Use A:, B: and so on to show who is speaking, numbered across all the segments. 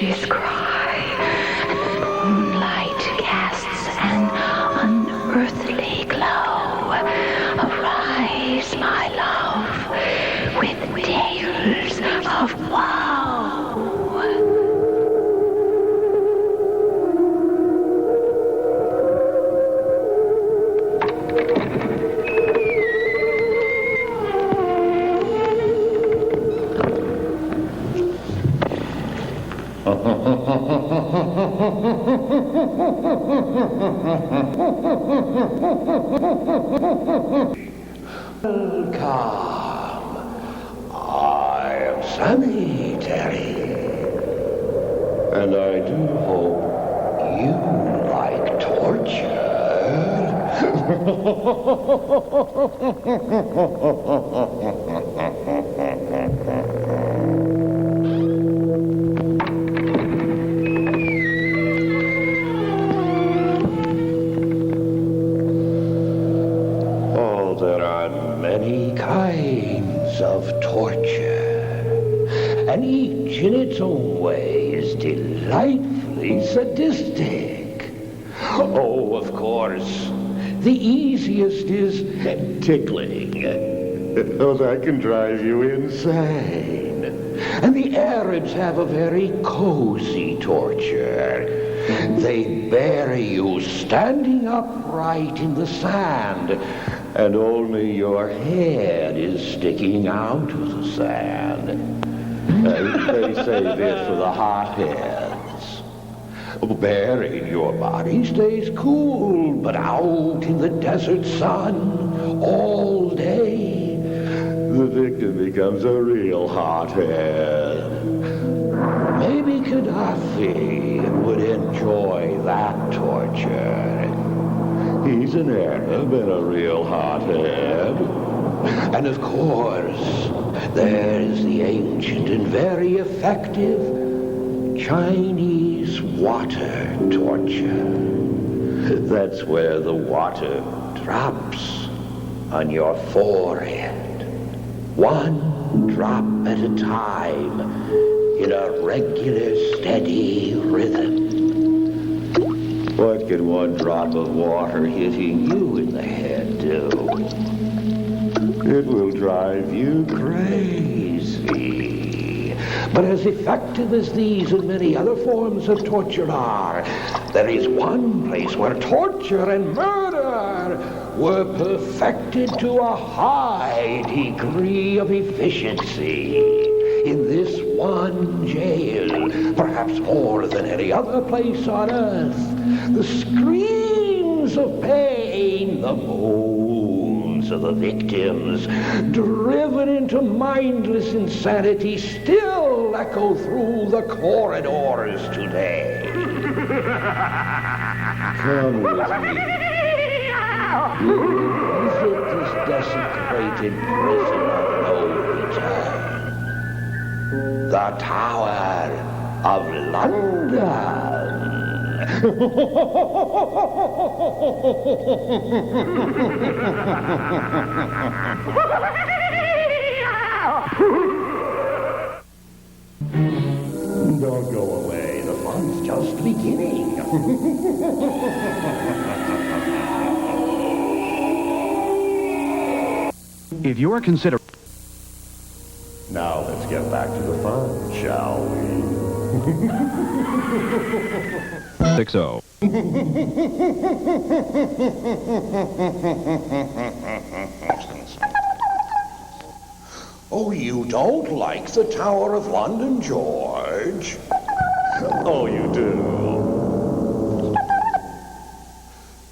A: fishes cry, and the moonlight casts an unearthly glow. Arise, my love, with tales of woe.
B: Welcome. I am Sammy, Terry. And I do hope you like torture. Many kinds of torture, and each in its own way is delightfully sadistic. Oh, of course, the easiest is tickling. Oh, that can drive you insane. And the Arabs have a very cozy torture. They bury you standing upright in the sand, and only your head is sticking out of the sand. They save it for the hotheads. Burying your body stays cool, but out in the desert sun all day, the victim becomes a real hothead. Maybe Gaddafi would enjoy that torture. He's an Arab and a real hothead. And of course, there's the ancient and very effective Chinese water torture. That's where the water drops on your forehead, one drop at a time, in a regular, steady rhythm. What can one drop of water hitting you in the head do? It will drive you crazy. But as effective as these and many other forms of torture are, there is one place where torture and murder were perfected to a high degree of efficiency. In this one jail, perhaps more than any other place on earth, the screams of pain, the moans of the victims, driven into mindless insanity, still echo through the corridors today. Come with me. You will visit this desecrated prison of no return. The Tower of London. Don't go away. The fun's just beginning.
C: If you are considering...
B: Now let's get back to the fun, shall we?
C: 6-0.
B: Oh, you don't like the Tower of London, George? Oh, you do.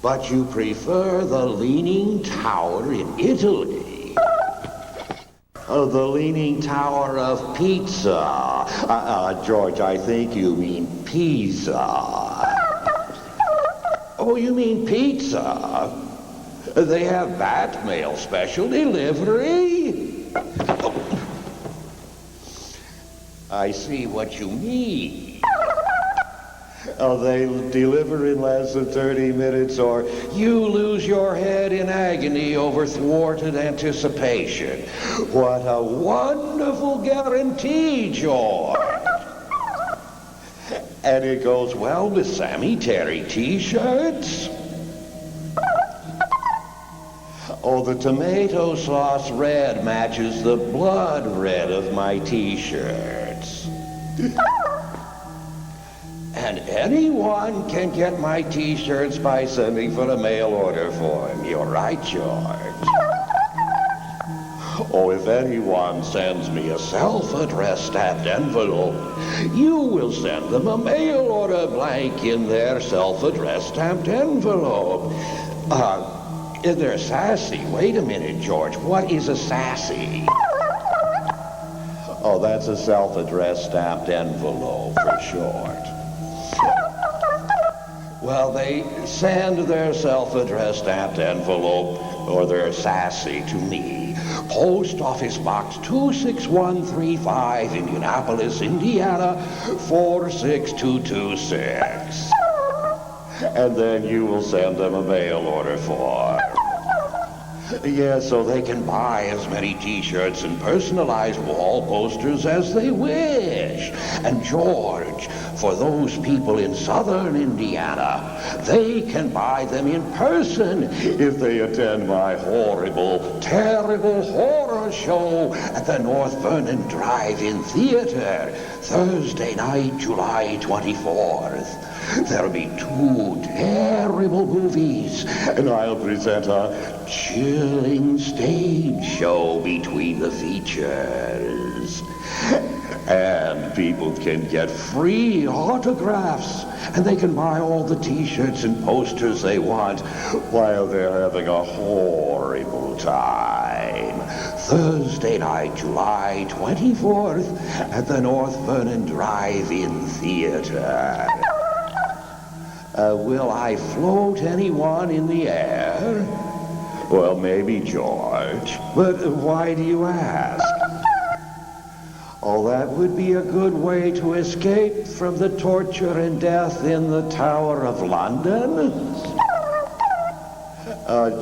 B: But you prefer the Leaning Tower in Italy. Oh, the Leaning Tower of Pizza. George, I think you mean Pisa. Oh, you mean pizza? They have bat mail special delivery. Oh. I see what you mean. Oh, they deliver in less than 30 minutes, or you lose your head in agony over thwarted anticipation. What a wonderful guarantee, George. And it goes well with Sammy Terry t-shirts. Oh, the tomato sauce red matches the blood red of my t-shirts. And anyone can get my t-shirts by sending for a mail order form. You're right, George. Oh, if anyone sends me a self-addressed stamped envelope, you will send them a mail order blank in their self-addressed stamped envelope. They're sassy. Wait a minute, George. What is a sassy? Oh, that's a self-addressed stamped envelope for short. Well, they send their self-addressed stamped envelope, or their sassy, to me. Post Office Box 26135, Indianapolis, Indiana, 46226. And then you will send them a mail order form. Yes, so they can buy as many t-shirts and personalized wall posters as they wish. And George, for those people in southern Indiana, they can buy them in person if they attend my horrible, terrible horror show at the North Vernon Drive-In Theater, Thursday night, July 24th. There'll be 2 terrible movies, and I'll present a chilling stage show between the features. And people can get free autographs, and they can buy all the t-shirts and posters they want while they're having a horrible time. Thursday night, July 24th, at the North Vernon Drive-In Theater. Will I float anyone in the air? Well, maybe, George. But why do you ask? Oh, that would be a good way to escape from the torture and death in the Tower of London.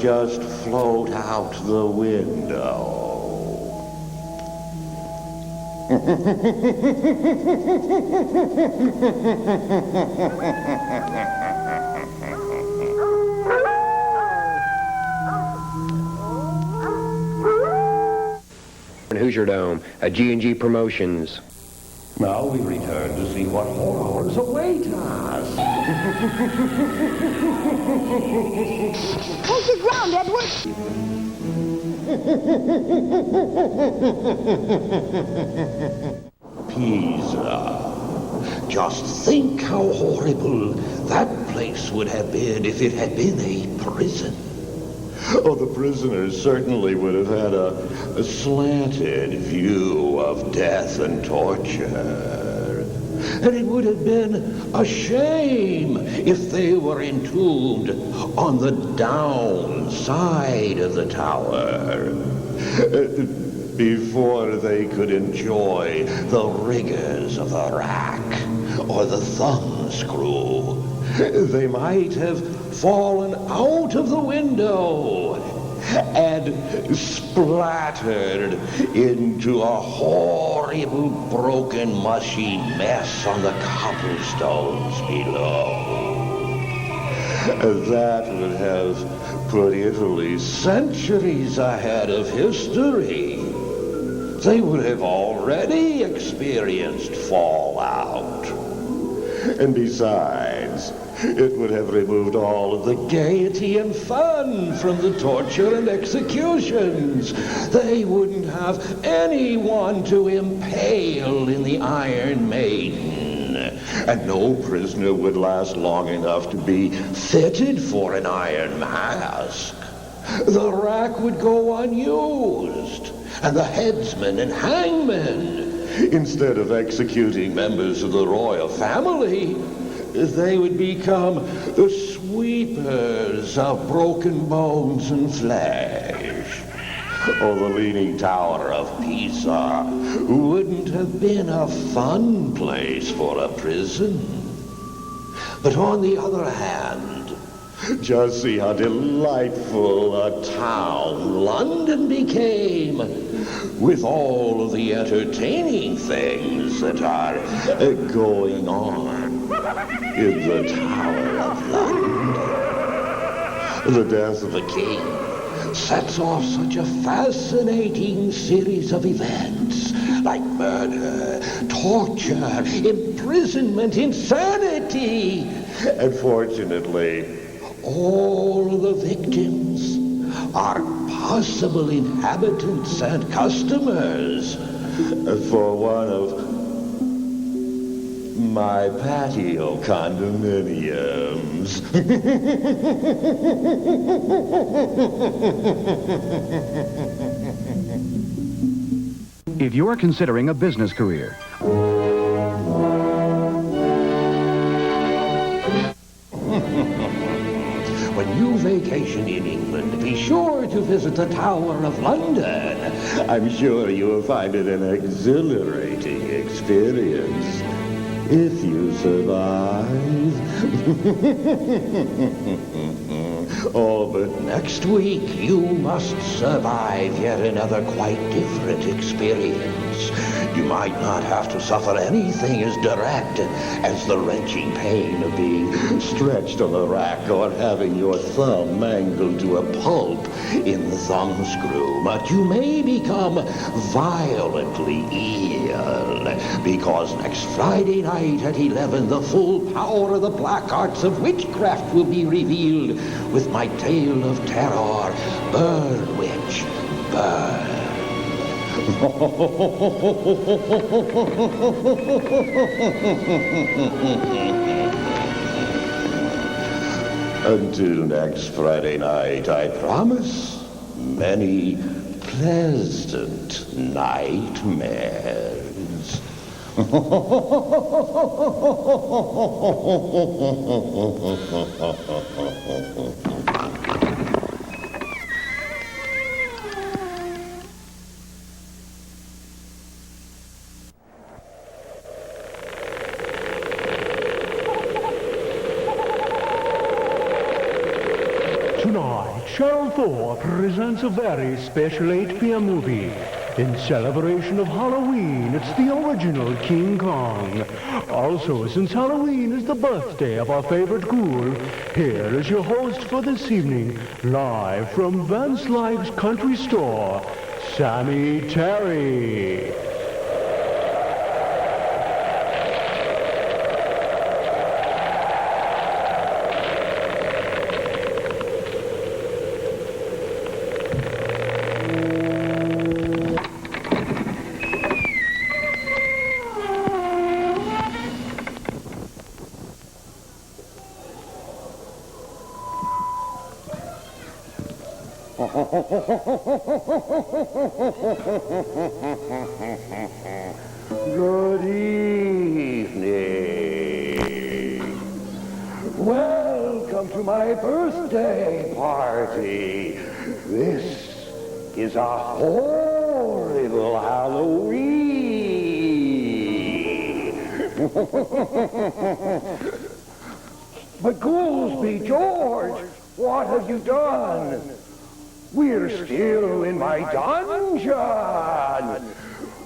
B: Just float out the window.
D: Hoosier Dome, G&G Promotions.
B: Now we return to see what horrors await us.
E: Hold your ground, Edward!
B: Pisa. Just think how horrible that place would have been if it had been a prison. Oh, the prisoners certainly would have had a slanted view of death and torture. And it would have been a shame if they were entombed on the downside of the tower. Before they could enjoy the rigors of the rack or the thumbscrew, they might have fallen out of the window and splattered into a horrible, broken, mushy mess on the cobblestones below. That would have put Italy centuries ahead of history. They would have already experienced fallout. And besides, it would have removed all of the gaiety and fun from the torture and executions. They wouldn't have anyone to impale in the Iron Maiden. And no prisoner would last long enough to be fitted for an iron mask. The rack would go unused, and the headsman and hangman, instead of executing members of the royal family, they would become the sweepers of broken bones and flesh. Oh, the Leaning Tower of Pisa wouldn't have been a fun place for a prison. But on the other hand, just see how delightful a town London became with all of the entertaining things that are going on. in the Tower of London. The death of a king sets off such a fascinating series of events, like murder, torture, imprisonment, insanity. And fortunately, all the victims are possible inhabitants and customers for one of my patio condominiums.
C: If you're considering a business career,
B: when you vacation in England, be sure to visit the Tower of London. I'm sure you'll find it an exhilarating experience. If you survive. Oh, but next week you must survive yet another quite different experience. You might not have to suffer anything as direct as the wrenching pain of being stretched on the rack or having your thumb mangled to a pulp in the thumbscrew. But you may become violently ill, because next Friday night at 11, the full power of the black arts of witchcraft will be revealed with my tale of terror, Burn, Witch, Burn. Until next Friday night, I promise many pleasant nightmares.
E: Tonight, Channel 4 presents a very special 8 p.m. movie. In celebration of Halloween, it's the original King Kong. Also, since Halloween is the birthday of our favorite ghoul, here is your host for this evening, live from Van Slyke's Country Store, Sammy Terry.
B: Good evening. Welcome to my birthday party. This is a horrible Halloween. But Goolsby, George, what have you done? We're still in my dungeon.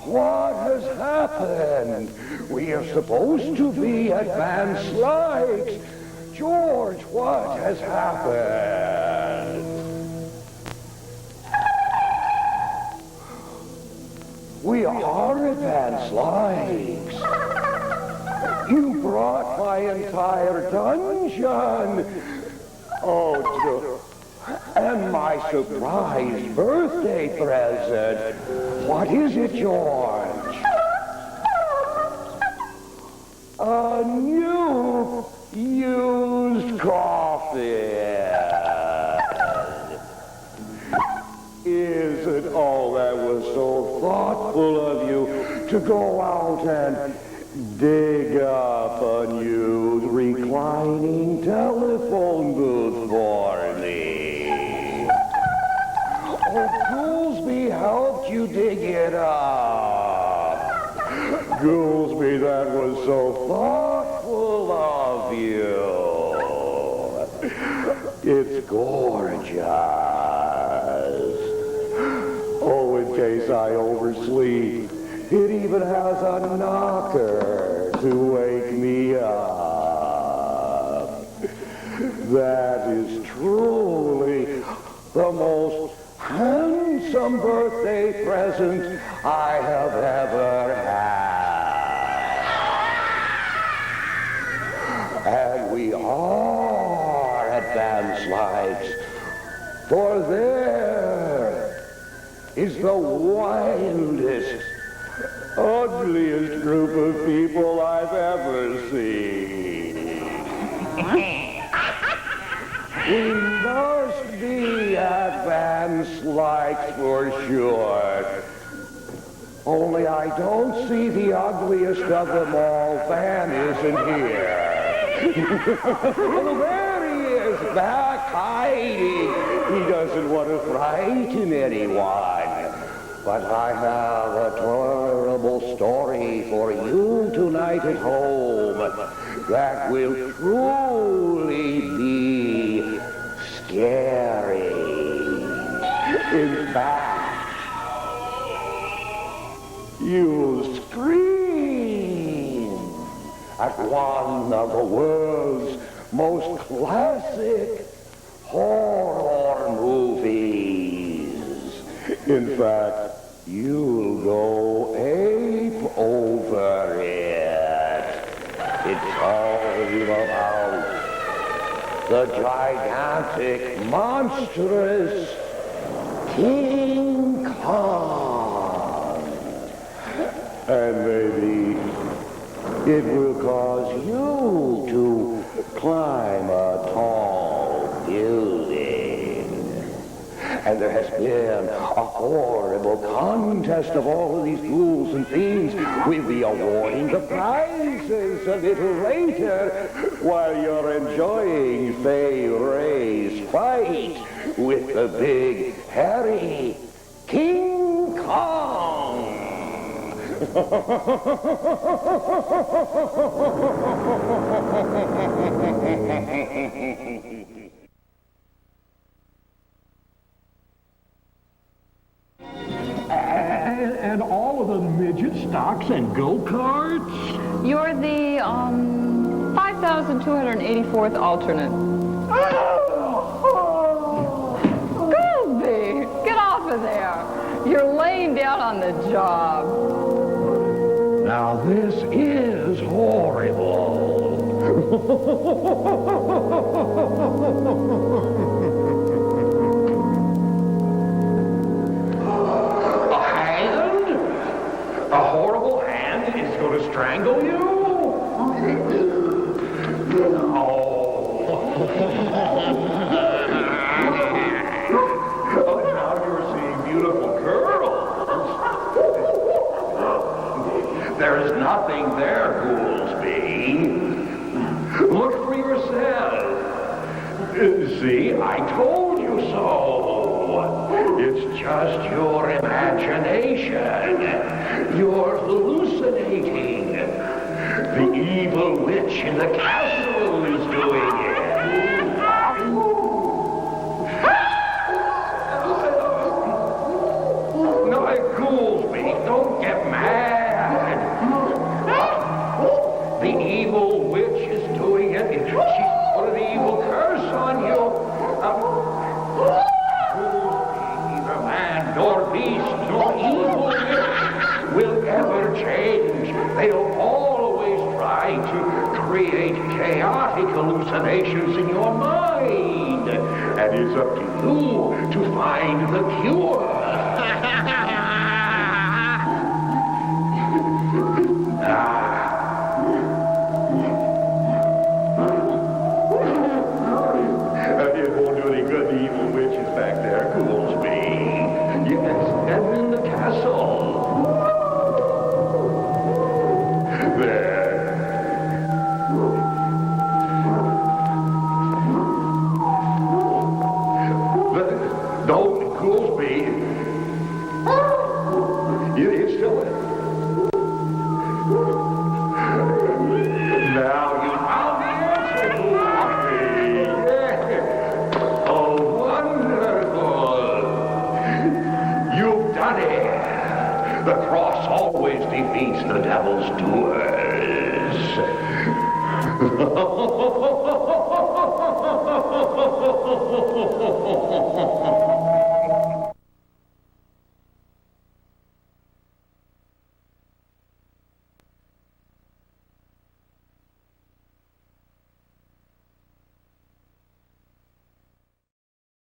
B: What has happened? We are supposed to be at Van Slyke's. George, what has happened? We are at Van Slyke's. You brought my entire dungeon. Oh, and my surprise birthday present. What is it, George? A new used coffin. Isn't all that was so thoughtful of you to go out and dig up a new reclining telephone booth for me? Oh, Goolsby helped you dig it up. Goolsby, that was so thoughtful of you. It's gorgeous. Oh, in case I oversleep, it even has a knocker to wake me up. That is truly the most handsome birthday present I have ever had. And we are advanced lives, for there is the wildest, ugliest group of people I've ever seen. We must be advanced lights for sure. Only I don't see the ugliest of them all. Van isn't here. Oh, there he is, back hiding. He doesn't want to frighten anyone. But I have a terrible story for you tonight at home that will truly be scary. In fact, you'll scream at one of the world's most classic horror movies. In fact, you'll go ape over it. It's all about the gigantic, monstrous King Kong. And maybe it will cause you to climb a tall building. And there has been a horrible contest of all of these ghouls and fiends. We'll be awarding the prizes a little later while you're enjoying Fay Ray's fight with the big, hairy King Kong.
E: And all of the midget stocks and go-karts?
F: You're the 5,284th alternate. Goolsby, get off of there. You're laying down on the job.
B: Now this is horrible. A horrible hand is going to strangle you? Oh, now you're seeing beautiful girls. There is nothing there, Goolsby. Look for yourself. See, I told you so. It's just your imagination. You're hallucinating. The evil witch in the castle is doing it. No, Goolsby, don't get mad. The evil witch is doing it. She's put an evil curse on you. Neither man nor beast nor evil witch will ever change. They'll always try to create chaotic hallucinations in your mind. And it's up to you to find the cure. It won't do any good. The evil witch is back there, Goolsby. Yes, and in the castle. There. Don't, Goolsby. It's still there. Now you found the answer, Goolsby. Yeah. Oh, wonderful. You've done it. The cross always defeats the devil's doers.